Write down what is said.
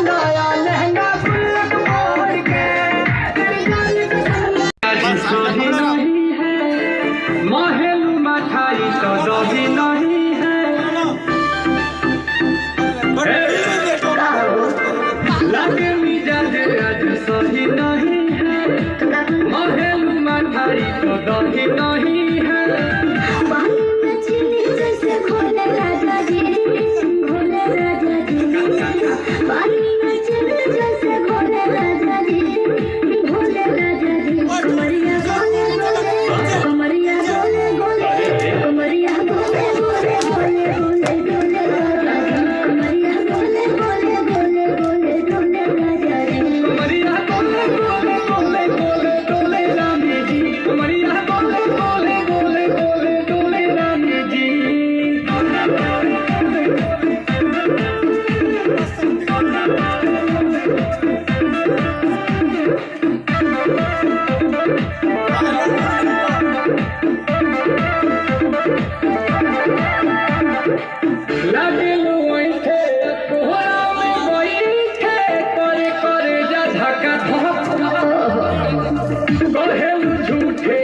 नया लहंगा बुल्लट मोड़ के सोही नहीं है महलू मठाई तो दही नहीं है लगे मिजाज आज सही नहीं है महलू मठाई तो दही नहीं है झूठे